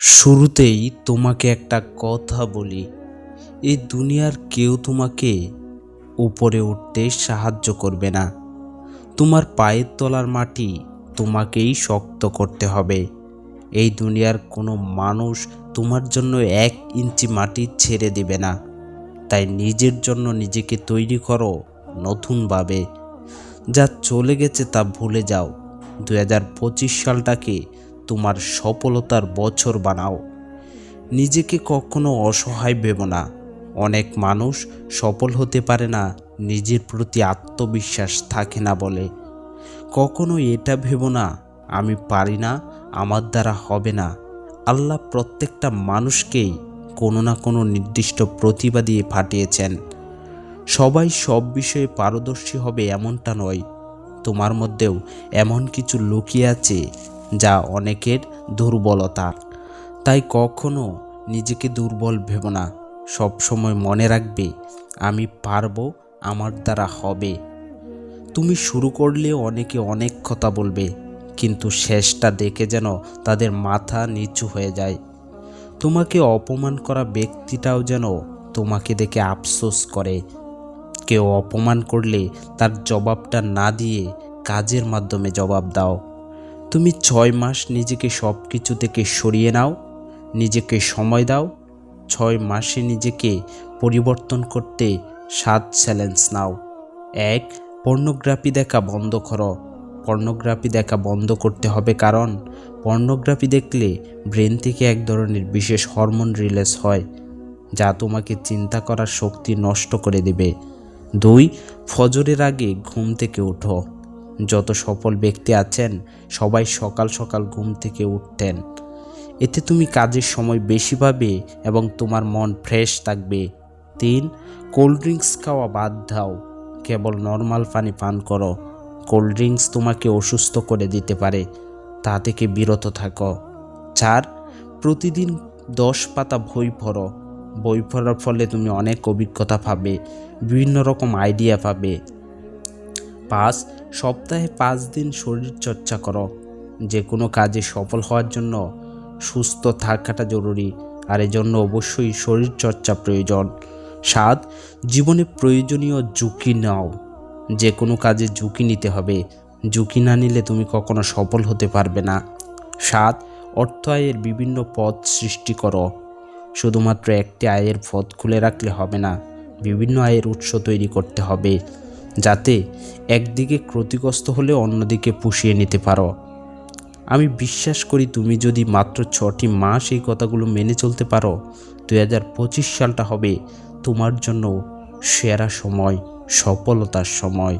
শুরুতেই তোমাকে একটা কথা বলি, এই দুনিয়ার কেউ তোমাকে উপরে উঠতে সাহায্য করবে না। তোমার পায়ের তলার মাটি তোমাকেই শক্ত করতে হবে। এই দুনিয়ার কোনো মানুষ তোমার জন্য 1 ইঞ্চি মাটি ছেড়ে দেবে না। তাই নিজের জন্য নিজেকে তৈরি করো নতুনভাবে। যা চলে গেছে তা ভুলে যাও। 2025 সালটাকে তোমার সফলতার বছর বানাও। নিজেকে কখনো অসহায় ভেবো না। অনেক মানুষ সফল হতে পারে না নিজের প্রতি আত্মবিশ্বাস থাকে না বলে। কখনো এটা ভেবো না আমি পারি না, আমার দ্বারা হবে না। আল্লাহ প্রত্যেকটা মানুষকেই কোনো না কোনো নির্দিষ্ট প্রতিভা দিয়ে পাঠিয়েছেন। সবাই সব বিষয়ে পারদর্শী হবে এমনটা নয়। তোমার মধ্যেও এমন কিছু লুকিয়ে আছে যা অনেকের দুর্বলতা। তাই কখনো নিজেকে দুর্বল ভেবো না। সবসময় মনে রাখবে আমি পারবো, আমার দ্বারা হবে। তুমি শুরু করলে অনেকে অনেক কথা বলবে, কিন্তু শেষটা দেখে যেন তাদের মাথা নিচু হয়ে যায়। তোমাকে অপমান করা ব্যক্তিটাও যেন তোমাকে দেখে আফসোস করে। কেউ অপমান করলে তার জবাবটা না দিয়ে কাজের মাধ্যমে জবাব দাও। তুমি 6 মাস নিজেকে সব কিছু থেকে সরিয়ে নাও, নিজেকে সময় দাও। 6 মাসে নিজেকে পরিবর্তন করতে 7 চ্যালেঞ্জ নাও। 1. পর্নোগ্রাফি দেখা বন্ধ করো। পর্নোগ্রাফি দেখা বন্ধ করতে হবে, কারণ পর্নোগ্রাফি দেখলে ব্রেন থেকে এক ধরনের বিশেষ হরমোন রিলিজ হয়, যা তোমাকে চিন্তা করার শক্তি নষ্ট করে দেবে। 2. ফজরের আগে ঘুম থেকে ওঠো। যত সফল ব্যক্তি আছেন সবাই সকাল সকাল ঘুম থেকে উঠতেন। এতে তুমি কাজের সময় বেশি পাবে এবং তোমার মন ফ্রেশ থাকবে। 3. কোল্ড ড্রিঙ্কস খাওয়া বাদ দাও, কেবল নর্মাল পানি পান করো। কোল্ড ড্রিঙ্কস তোমাকে অসুস্থ করে দিতে পারে, তা থেকে বিরত থাকো। 4. প্রতিদিন 10 পাতা বই পড়ো। বই পড়ার ফলে তুমি অনেক অভিজ্ঞতা পাবে, বিভিন্ন রকম আইডিয়া পাবে। 5. সপ্তাহে 5 দিন শরীর চর্চা করো। যে কোনো কাজে সফল হওয়ার জন্য সুস্থ থাকাটা জরুরি, আর এজন্য অবশ্যই শরীর চর্চা প্রয়োজন। 7. জীবনে প্রয়োজনীয় ঝুঁকি নাও। যে কোনো কাজে ঝুঁকি নিতে হবে, ঝুঁকি না নিলে তুমি কখনো সফল হতে পারবে না। 7. অর্থ আয়ের বিভিন্ন পথ সৃষ্টি করো। শুধুমাত্র একটি আয়ের পথ খুলে রাখলে হবে না, বিভিন্ন আয়ের উৎস তৈরি করতে হবে, যাতে একদিকে ক্ষতিগ্রস্ত হলে অন্যদিকে পুষিয়ে নিতে পারো। আমি বিশ্বাস করি তুমি যদি মাত্র 6টি মাস এই কথাগুলো মেনে চলতে পারো, 2025 সালটা হবে তোমার জন্য সেরা সময়, সফলতার সময়।